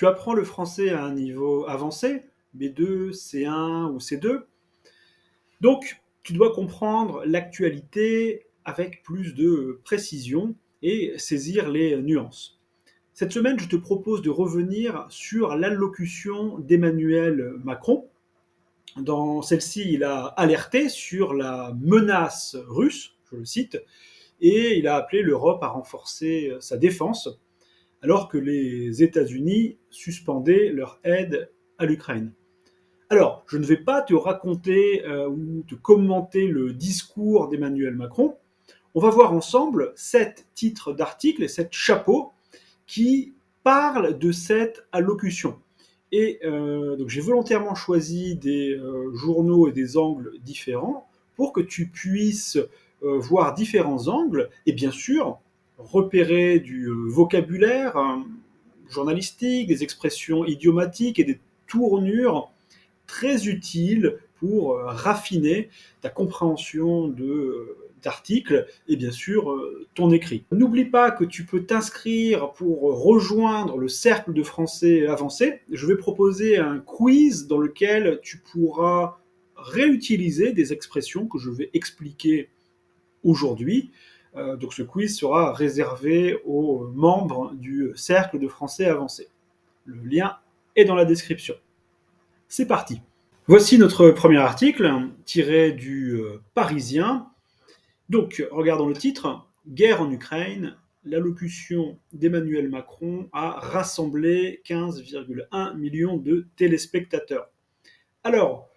Tu apprends le français à un niveau avancé, B2, C1 ou C2. Donc, tu dois comprendre l'actualité avec plus de précision et saisir les nuances. Cette semaine, je te propose de revenir sur l'allocution d'Emmanuel Macron. Dans celle-ci, il a alerté sur la menace russe, je le cite, et il a appelé l'Europe à renforcer sa défense, alors que les États-Unis suspendaient leur aide à l'Ukraine. Alors, je ne vais pas te raconter ou te commenter le discours d'Emmanuel Macron. On va voir ensemble 7 titres d'articles et 7 chapeaux qui parlent de cette allocution. Et donc j'ai volontairement choisi des journaux et des angles différents pour que tu puisses voir différents angles et bien sûr repérer du vocabulaire journalistique, des expressions idiomatiques et des tournures très utiles pour raffiner ta compréhension d'articles et bien sûr ton écrit. N'oublie pas que tu peux t'inscrire pour rejoindre le cercle de français avancé. Je vais proposer un quiz dans lequel tu pourras réutiliser des expressions que je vais expliquer aujourd'hui. Donc ce quiz sera réservé aux membres du cercle de français avancé. Le lien est dans la description. C'est parti. Voici notre premier article, tiré du Parisien. Donc, regardons le titre. Guerre en Ukraine, l'allocution d'Emmanuel Macron a rassemblé 15,1 millions de téléspectateurs. Alors,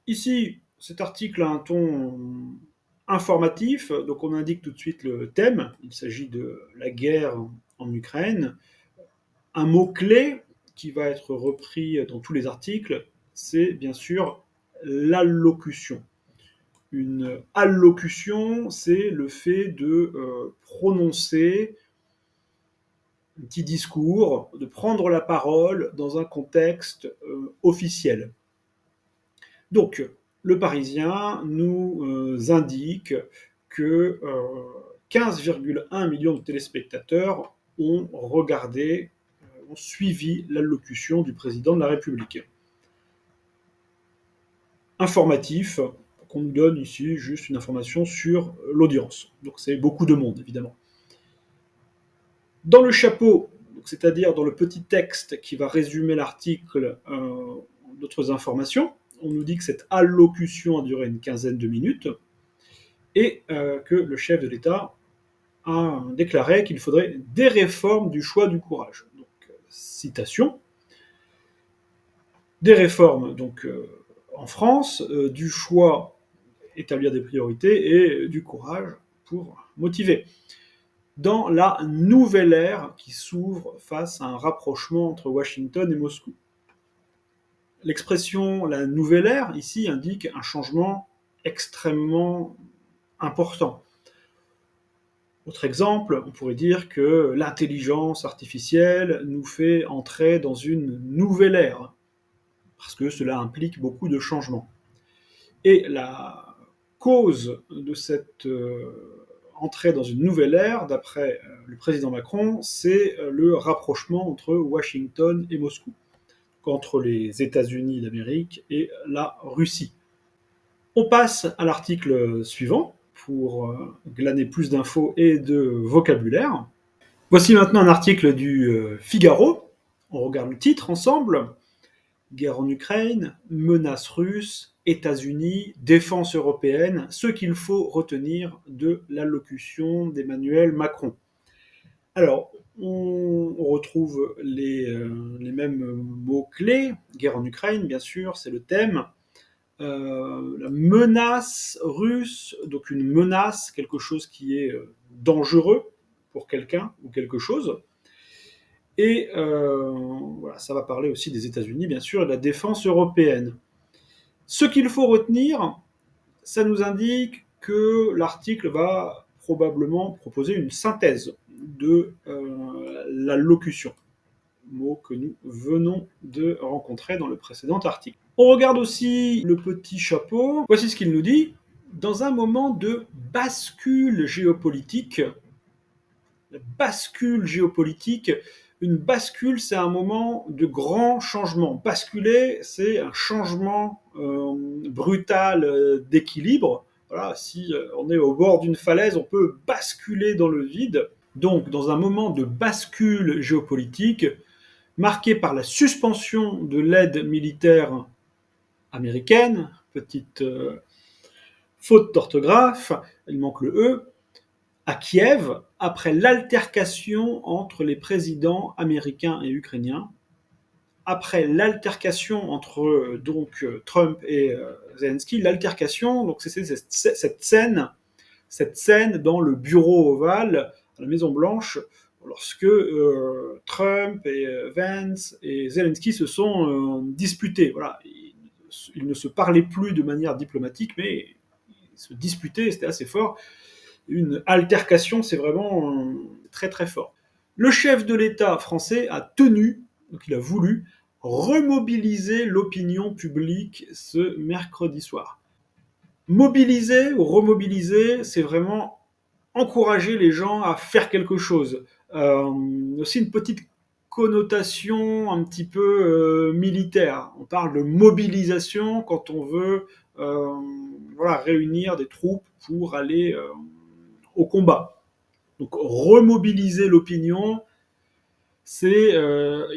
ici, cet article a un ton informatif, donc on indique tout de suite le thème. Il s'agit de la guerre en Ukraine. Un mot-clé qui va être repris dans tous les articles, c'est bien sûr l'allocution. Une allocution, c'est le fait de prononcer un petit discours, de prendre la parole dans un contexte officiel. Donc, le Parisien nous indique que 15,1 millions de téléspectateurs ont regardé, ont suivi l'allocution du président de la République. Informatif, qu'on nous donne ici juste une information sur l'audience. Donc c'est beaucoup de monde, évidemment. Dans le chapeau, c'est-à-dire dans le petit texte qui va résumer l'article, d'autres informations, on nous dit que cette allocution a duré une quinzaine de minutes et que le chef de l'État a déclaré qu'il faudrait des réformes du choix du courage. Donc, citation. Des réformes, donc, en France, du choix, établir des priorités, et du courage pour motiver. Dans la nouvelle ère qui s'ouvre face à un rapprochement entre Washington et Moscou. L'expression la nouvelle ère, ici, indique un changement extrêmement important. Autre exemple, on pourrait dire que l'intelligence artificielle nous fait entrer dans une nouvelle ère, parce que cela implique beaucoup de changements. Et la cause de cette entrée dans une nouvelle ère, d'après le président Macron, c'est le rapprochement entre Washington et Moscou, entre les États-Unis d'Amérique et la Russie. On passe à l'article suivant pour glaner plus d'infos et de vocabulaire. Voici maintenant un article du Figaro. On regarde le titre ensemble. Guerre en Ukraine, menace russe, États-Unis, défense européenne, ce qu'il faut retenir de l'allocution d'Emmanuel Macron. Alors, on retrouve les mêmes mots-clés. Guerre en Ukraine, bien sûr, c'est le thème. La menace russe, donc une menace, quelque chose qui est dangereux pour quelqu'un ou quelque chose. Et voilà, ça va parler aussi des États-Unis, bien sûr, et de la défense européenne. Ce qu'il faut retenir, ça nous indique que l'article va probablement proposer une synthèse de l'allocution, mot que nous venons de rencontrer dans le précédent article. On regarde aussi le petit chapeau. Voici ce qu'il nous dit. Dans un moment de bascule géopolitique, la bascule géopolitique, Une bascule, c'est un moment de grand changement. Basculer, c'est un changement brutal d'équilibre. Voilà, si on est au bord d'une falaise, on peut basculer dans le vide. Donc, dans un moment de bascule géopolitique, marqué par la suspension de l'aide militaire américaine, petite faute d'orthographe, il manque le E, à Kiev, après l'altercation entre les présidents américains et ukrainiens, après l'altercation entre Trump et Zelensky, l'altercation, donc c'est cette scène dans le bureau ovale à la Maison Blanche, lorsque Trump et Vance et Zelensky se sont disputés. Voilà, ils ne se parlaient plus de manière diplomatique, mais ils se disputaient, c'était assez fort. Une altercation, c'est vraiment très très fort. Le chef de l'État français a tenu, donc il a voulu, remobiliser l'opinion publique ce mercredi soir. Mobiliser ou remobiliser, c'est vraiment encourager les gens à faire quelque chose. Aussi une petite connotation un petit peu militaire. On parle de mobilisation quand on veut voilà, réunir des troupes pour aller au combat. Donc remobiliser l'opinion, c'est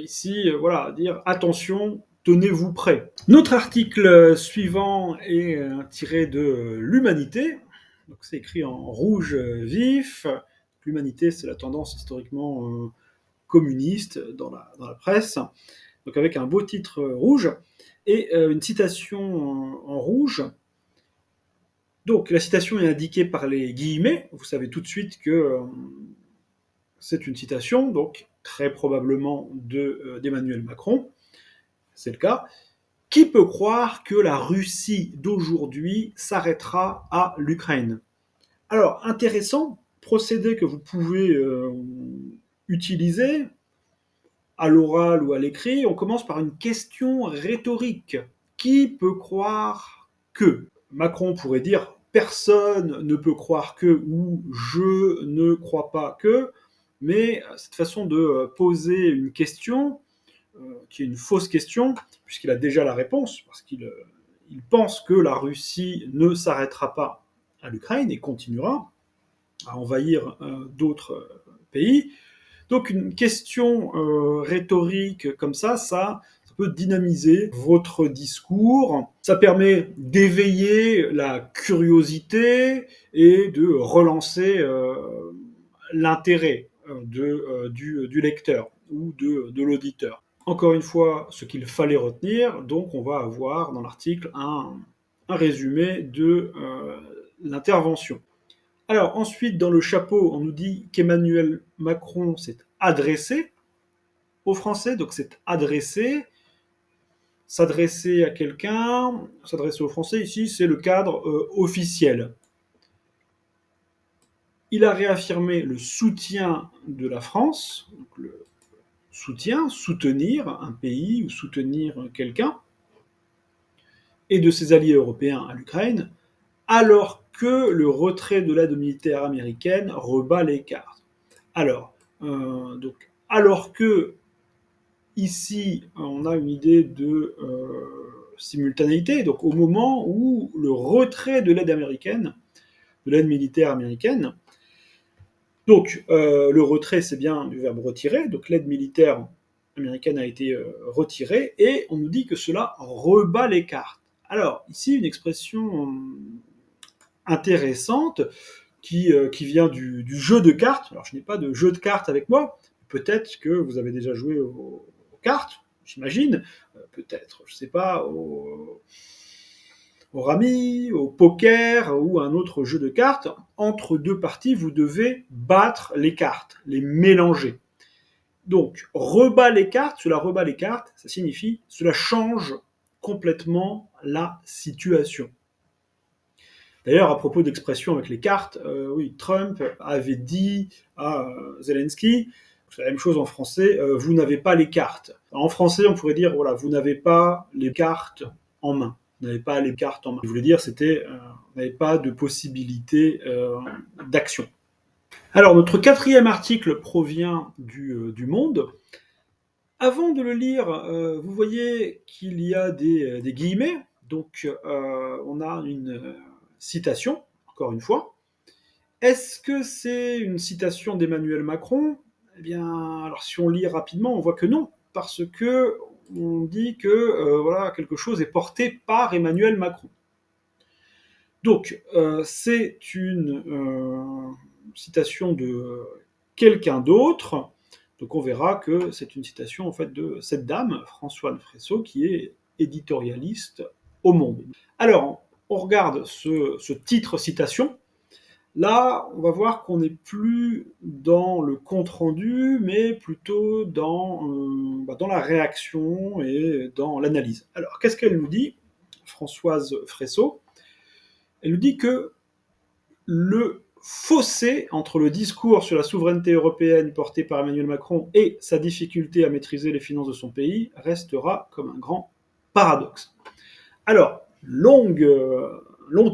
ici voilà, dire attention, tenez-vous prêts. Notre article suivant est tiré de l'Humanité. Donc c'est écrit en rouge vif. L'Humanité, c'est la tendance historiquement communiste dans la presse. Donc avec un beau titre rouge et une citation en rouge. Donc la citation est indiquée par les guillemets. Vous savez tout de suite que c'est une citation, donc très probablement d'Emmanuel Macron. C'est le cas. Qui peut croire que la Russie d'aujourd'hui s'arrêtera à l'Ukraine? Alors, intéressant, procédé que vous pouvez utiliser à l'oral ou à l'écrit. On commence par une question rhétorique. Qui peut croire que? Macron pourrait dire personne ne peut croire que ou je ne crois pas que, mais cette façon de poser une question qui est une fausse question, puisqu'il a déjà la réponse, parce qu'il pense que la Russie ne s'arrêtera pas à l'Ukraine et continuera à envahir d'autres pays. Donc une question rhétorique comme ça peut dynamiser votre discours. Ça permet d'éveiller la curiosité et de relancer l'intérêt du lecteur ou de l'auditeur. Encore une fois, ce qu'il fallait retenir, donc on va avoir dans l'article un résumé de l'intervention. Alors ensuite, dans le chapeau, on nous dit qu'Emmanuel Macron s'est adressé aux Français, donc c'est adressé, s'adresser à quelqu'un, s'adresser aux Français, ici c'est le cadre officiel. Il a réaffirmé le soutien de la France, donc le soutien, soutenir un pays ou soutenir quelqu'un, et de ses alliés européens à l'Ukraine, alors que le retrait de l'aide militaire américaine rebat les cartes. Alors que ici, on a une idée de simultanéité, donc au moment où le retrait de l'aide américaine, de l'aide militaire américaine, donc le retrait, c'est bien du verbe retirer, donc l'aide militaire américaine a été retirée, et on nous dit que cela rebat les cartes. Alors, ici, une expression intéressante qui vient du jeu de cartes. Alors, je n'ai pas de jeu de cartes avec moi. Peut-être que vous avez déjà joué aux cartes, j'imagine. Peut-être, je ne sais pas, au rami, au poker ou un autre jeu de cartes. Entre deux parties, vous devez battre les cartes, les mélanger. Donc, rebat les cartes, cela rebat les cartes, ça signifie cela change complètement la situation. D'ailleurs, à propos d'expressions avec les cartes, oui, Trump avait dit à Zelensky, c'est la même chose en français, vous n'avez pas les cartes. En français, on pourrait dire, voilà, vous n'avez pas les cartes en main. Vous n'avez pas les cartes en main. Ce qu'il voulait dire, c'était, vous n'avez pas de possibilité d'action. Alors, notre quatrième article provient du Monde. Avant de le lire, vous voyez qu'il y a des guillemets, donc on a une citation, encore une fois. Est-ce que c'est une citation d'Emmanuel Macron? Eh bien, alors si on lit rapidement, on voit que non, parce que on dit que voilà, quelque chose est porté par Emmanuel Macron. Donc, c'est une citation de quelqu'un d'autre. Donc, on verra que c'est une citation en fait de cette dame, Françoise Fresso, qui est éditorialiste au Monde. Alors, on regarde ce titre citation. Là, on va voir qu'on n'est plus dans le compte-rendu, mais plutôt dans la réaction et dans l'analyse. Alors, qu'est-ce qu'elle nous dit, Françoise Fresso? Elle nous dit que le fossé entre le discours sur la souveraineté européenne porté par Emmanuel Macron et sa difficulté à maîtriser les finances de son pays restera comme un grand paradoxe. Alors, long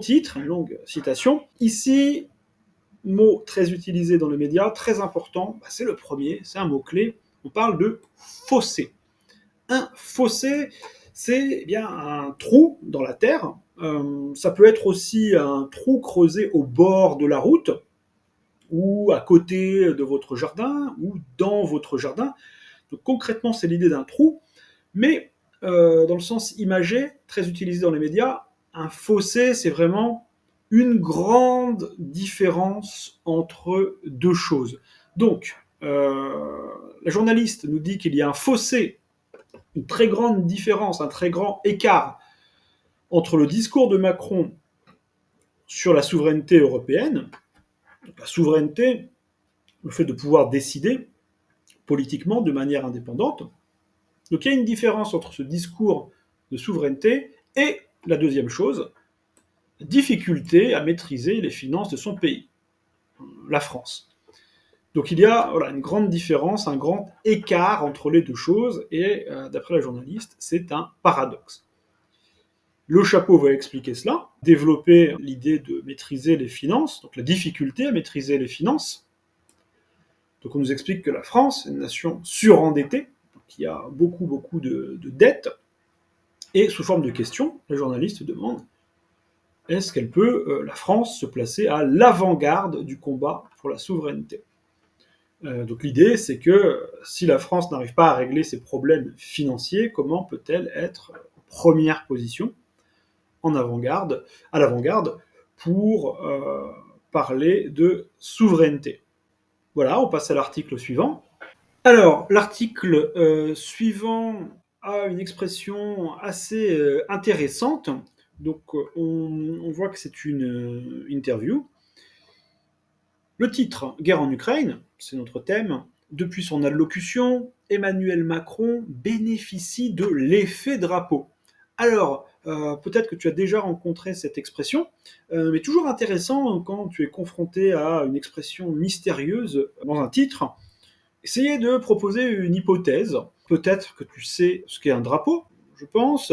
titre, une longue citation. Ici, mot très utilisé dans les médias, très important, c'est le premier, c'est un mot-clé. On parle de fossé. Un fossé, c'est bien un trou dans la terre. Ça peut être aussi un trou creusé au bord de la route, ou à côté de votre jardin, ou dans votre jardin. Donc concrètement, c'est l'idée d'un trou, mais dans le sens imagé, très utilisé dans les médias, un fossé, c'est vraiment une grande différence entre deux choses. Donc, la journaliste nous dit qu'il y a un fossé, une très grande différence, un très grand écart entre le discours de Macron sur la souveraineté européenne, la souveraineté, le fait de pouvoir décider politiquement de manière indépendante. Donc il y a une différence entre ce discours de souveraineté et la deuxième chose, difficulté à maîtriser les finances de son pays, la France. Donc il y a une grande différence, un grand écart entre les deux choses, et d'après la journaliste, c'est un paradoxe. Le chapeau va expliquer cela, développer l'idée de maîtriser les finances, donc la difficulté à maîtriser les finances. Donc on nous explique que la France est une nation surendettée, qui a beaucoup de dettes, et sous forme de question, les journalistes demandent est-ce qu'elle peut, la France, se placer à l'avant-garde du combat pour la souveraineté? Donc l'idée, c'est que si la France n'arrive pas à régler ses problèmes financiers, comment peut-elle être en première position, en avant-garde, à l'avant-garde, pour parler de souveraineté? Voilà, on passe à l'article suivant. Alors, l'article suivant a une expression assez intéressante. Donc, on voit que c'est une interview. Le titre, Guerre en Ukraine, c'est notre thème. Depuis son allocution, Emmanuel Macron bénéficie de l'effet drapeau. Alors, peut-être que tu as déjà rencontré cette expression, mais toujours intéressant quand tu es confronté à une expression mystérieuse dans un titre. Essayez de proposer une hypothèse. Peut-être que tu sais ce qu'est un drapeau, je pense,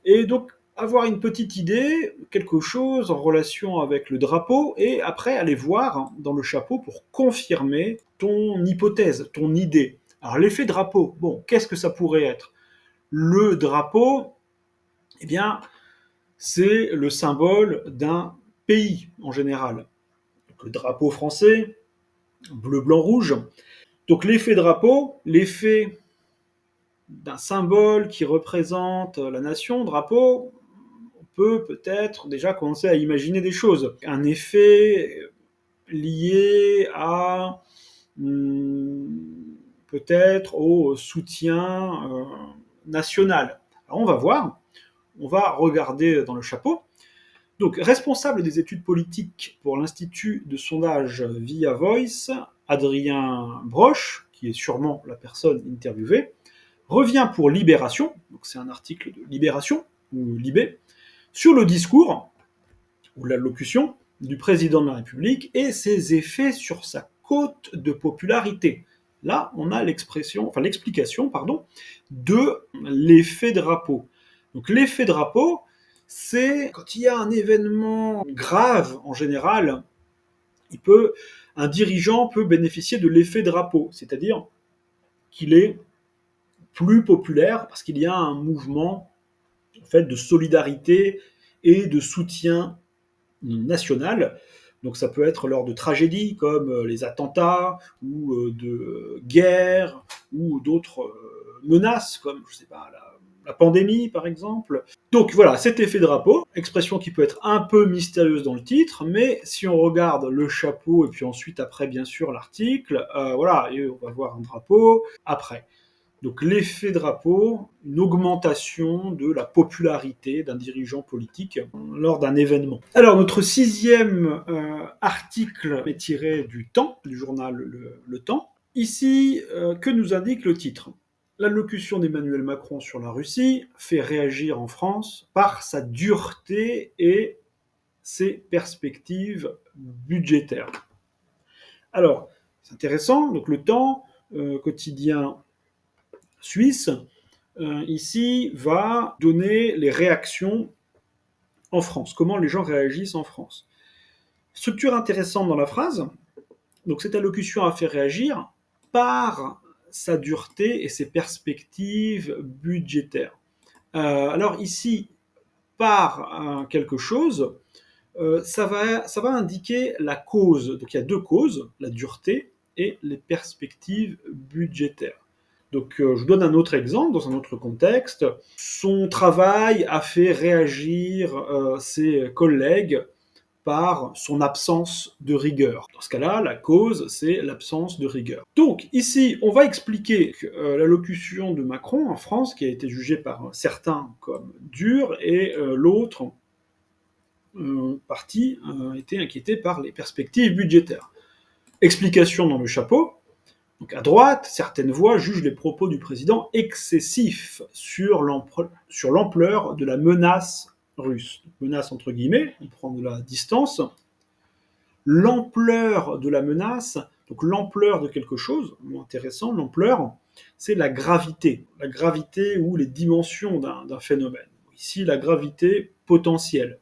et donc avoir une petite idée, quelque chose en relation avec le drapeau, et après aller voir dans le chapeau pour confirmer ton hypothèse, ton idée. Alors l'effet drapeau, bon, qu'est-ce que ça pourrait être? Le drapeau, eh bien, c'est le symbole d'un pays en général. Donc, le drapeau français, bleu, blanc, rouge. Donc l'effet drapeau, l'effet d'un symbole qui représente la nation, drapeau, on peut peut-être déjà commencer à imaginer des choses. Un effet lié à peut-être au soutien national. Alors on va voir, on va regarder dans le chapeau. Donc, responsable des études politiques pour l'Institut de sondage Via Voice, Adrien Broche, qui est sûrement la personne interviewée, revient pour Libération, donc c'est un article de Libération, ou Libé, sur le discours, ou l'allocution, du président de la République et ses effets sur sa cote de popularité. Là, on a l'explication de l'effet drapeau. Donc l'effet drapeau, c'est quand il y a un événement grave en général, il peut un dirigeant peut bénéficier de l'effet drapeau, c'est-à-dire qu'il est plus populaire parce qu'il y a un mouvement en fait, de solidarité et de soutien national. Donc ça peut être lors de tragédies comme les attentats ou de guerres ou d'autres menaces comme, je sais pas, la pandémie par exemple. Donc voilà, cet effet drapeau, expression qui peut être un peu mystérieuse dans le titre, mais si on regarde le chapeau et puis ensuite après bien sûr l'article, voilà, et on va voir un drapeau après. Donc l'effet drapeau, une augmentation de la popularité d'un dirigeant politique lors d'un événement. Alors notre sixième article est tiré du Temps, du journal Le Temps. Ici, que nous indique le titre? L'allocution d'Emmanuel Macron sur la Russie fait réagir en France par sa dureté et ses perspectives budgétaires. Alors, c'est intéressant, donc le Temps, quotidien suisse, ici, va donner les réactions en France, comment les gens réagissent en France. Structure intéressante dans la phrase, donc cette allocution a fait réagir par sa dureté et ses perspectives budgétaires. Alors ici, par quelque chose, ça va indiquer la cause. Donc il y a deux causes, la dureté et les perspectives budgétaires. Donc je vous donne un autre exemple dans un autre contexte. Son travail a fait réagir ses collègues par son absence de rigueur. Dans ce cas-là, la cause, c'est l'absence de rigueur. Donc ici, on va expliquer que l'allocution de Macron en France, qui a été jugée par certains comme dure, et l'autre partie était inquiétée par les perspectives budgétaires. Explication dans le chapeau. Donc à droite, certaines voix jugent les propos du président excessifs sur l'ampleur de la menace russe. Menace entre guillemets, on prend de la distance. L'ampleur de la menace, donc l'ampleur de quelque chose, mot intéressant, l'ampleur, c'est la gravité ou les dimensions d'un phénomène. Ici, la gravité potentielle.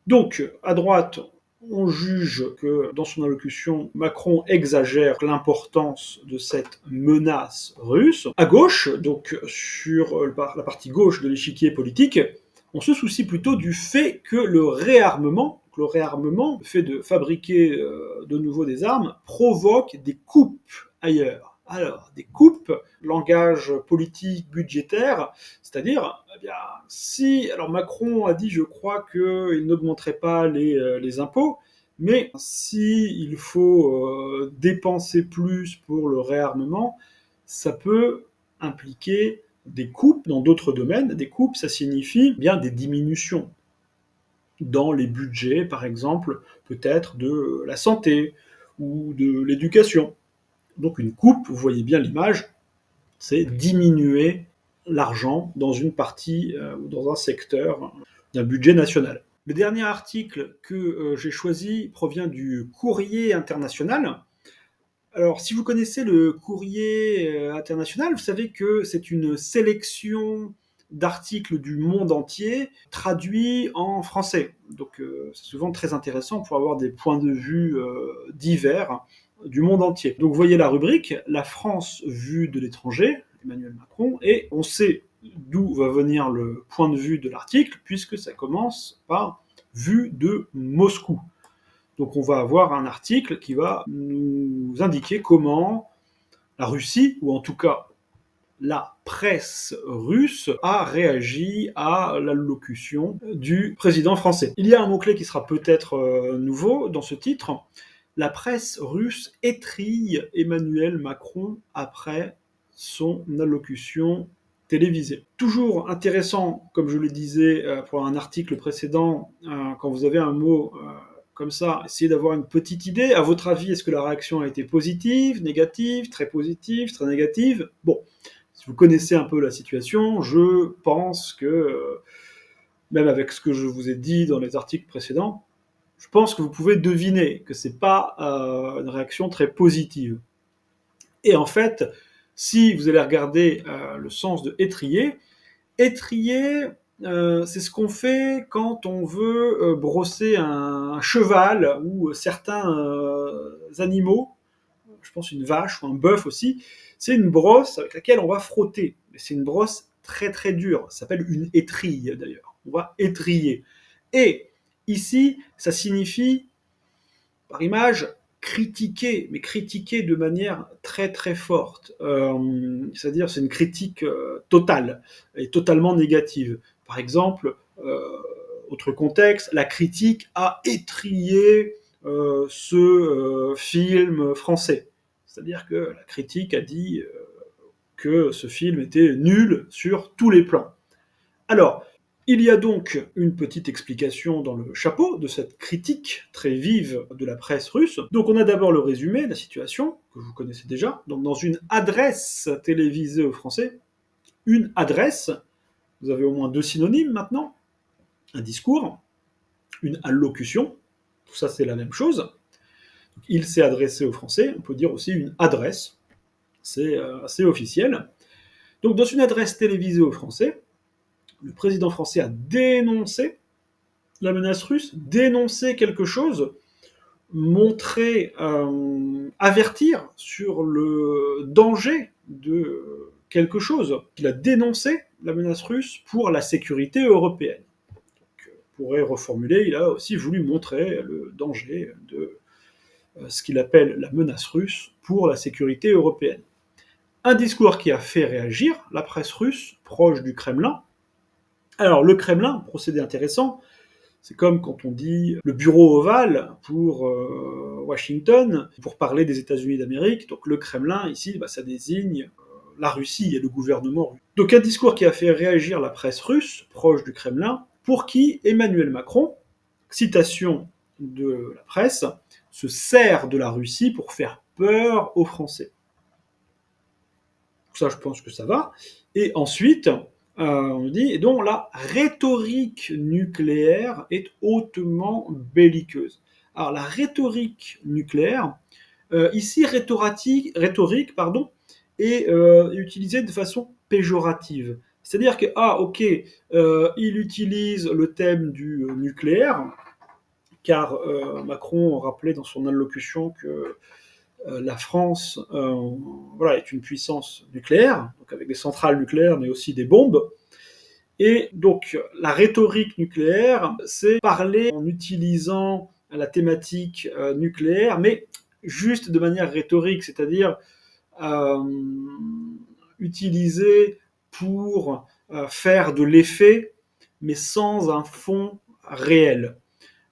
Donc, à droite, on juge que dans son allocution, Macron exagère l'importance de cette menace russe. À gauche, donc sur la partie gauche de l'échiquier politique, on se soucie plutôt du fait que le réarmement, le fait de fabriquer de nouveau des armes, provoque des coupes ailleurs. Alors, des coupes, langage politique, budgétaire, c'est-à-dire, eh bien, si, alors Macron a dit, je crois, qu'il n'augmenterait pas les impôts, mais s'il faut dépenser plus pour le réarmement, ça peut impliquer des coupes dans d'autres domaines. Des coupes, ça signifie bien des diminutions dans les budgets, par exemple, peut-être de la santé ou de l'éducation. Donc une coupe, vous voyez bien l'image, c'est diminuer l'argent dans une partie ou dans un secteur d'un budget national. Le dernier article que j'ai choisi provient du Courrier international. Alors, si vous connaissez le Courrier international, vous savez que c'est une sélection d'articles du monde entier traduits en français. Donc, c'est souvent très intéressant pour avoir des points de vue divers du monde entier. Donc, vous voyez la rubrique « La France vue de l'étranger », Emmanuel Macron, et on sait d'où va venir le point de vue de l'article, puisque ça commence par « vue de Moscou ». Donc on va avoir un article qui va nous indiquer comment la Russie, ou en tout cas la presse russe, a réagi à l'allocution du président français. Il y a un mot-clé qui sera peut-être nouveau dans ce titre. La presse russe étrille Emmanuel Macron après son allocution télévisée. Toujours intéressant, comme je le disais pour un article précédent, quand vous avez un mot comme ça, essayez d'avoir une petite idée. À votre avis, est-ce que la réaction a été positive, négative, très négative? Bon, si vous connaissez un peu la situation, je pense que, même avec ce que je vous ai dit dans les articles précédents, je pense que vous pouvez deviner que c'est pas une réaction très positive. Et en fait, si vous allez regarder le sens de étrier, étrier, c'est ce qu'on fait quand on veut brosser un cheval ou certains animaux, je pense une vache ou un bœuf aussi. C'est une brosse avec laquelle on va frotter. Mais c'est une brosse très très dure. Ça s'appelle une étrille d'ailleurs. On va étriller. Et ici, ça signifie, par image, critiquer, mais critiquer de manière très très forte. C'est-à-dire, c'est une critique totale et totalement négative. Par exemple, autre contexte, la critique a étrillé ce film français. C'est-à-dire que la critique a dit que ce film était nul sur tous les plans. Alors, il y a donc une petite explication dans le chapeau de cette critique très vive de la presse russe. Donc on a d'abord le résumé de la situation, que vous connaissez déjà. Donc dans une adresse télévisée aux Français, une adresse, vous avez au moins deux synonymes maintenant, un discours, une allocution, tout ça c'est la même chose. Il s'est adressé aux Français, on peut dire aussi une adresse, c'est assez officiel. Donc dans une adresse télévisée aux Français, le président français a dénoncé la menace russe, dénoncé quelque chose, montrer, avertir sur le danger de quelque chose. Il a dénoncé la menace russe pour la sécurité européenne. Donc, on pourrait reformuler, il a aussi voulu montrer le danger de ce qu'il appelle la menace russe pour la sécurité européenne. Un discours qui a fait réagir la presse russe proche du Kremlin. Alors le Kremlin, procédé intéressant, c'est comme quand on dit le bureau ovale pour Washington, pour parler des États-Unis d'Amérique. Donc le Kremlin, ici, ça désigne la Russie et le gouvernement russe. Donc un discours qui a fait réagir la presse russe, proche du Kremlin, pour qui Emmanuel Macron, citation de la presse, se sert de la Russie pour faire peur aux Français. Ça, je pense que ça va. Et ensuite, on dit, et donc la rhétorique nucléaire est hautement belliqueuse. Alors la rhétorique nucléaire, ici rhétorique, est utilisée de façon péjorative. C'est-à-dire que, ok, il utilise le thème du nucléaire, car Macron rappelait dans son allocution que la France est une puissance nucléaire, donc avec des centrales nucléaires, mais aussi des bombes. Et donc la rhétorique nucléaire, c'est parler en utilisant la thématique nucléaire, mais juste de manière rhétorique, c'est-à-dire euh, utiliser pour faire de l'effet, mais sans un fond réel.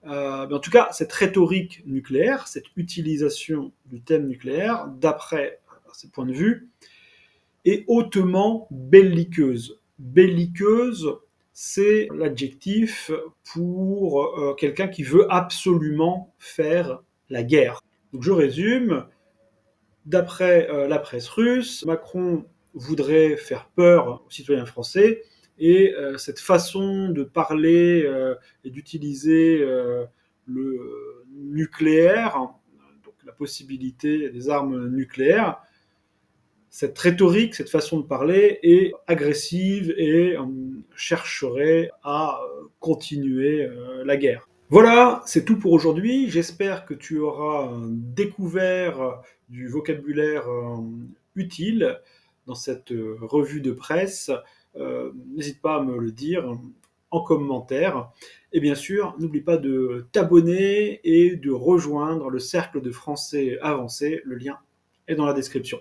Mais en tout cas, cette rhétorique nucléaire, cette utilisation du thème nucléaire, d'après ces points de vue, est hautement belliqueuse. Belliqueuse, c'est l'adjectif pour quelqu'un qui veut absolument faire la guerre. Donc je résume, d'après la presse russe, Macron voudrait faire peur aux citoyens français, et cette façon de parler et d'utiliser le nucléaire, donc la possibilité des armes nucléaires, cette rhétorique, cette façon de parler est agressive et chercherait à continuer la guerre. Voilà, c'est tout pour aujourd'hui. J'espère que tu auras découvert du vocabulaire utile dans cette revue de presse. N'hésite pas à me le dire en commentaire. Et bien sûr, n'oublie pas de t'abonner et de rejoindre le cercle de français avancé. Le lien est dans la description.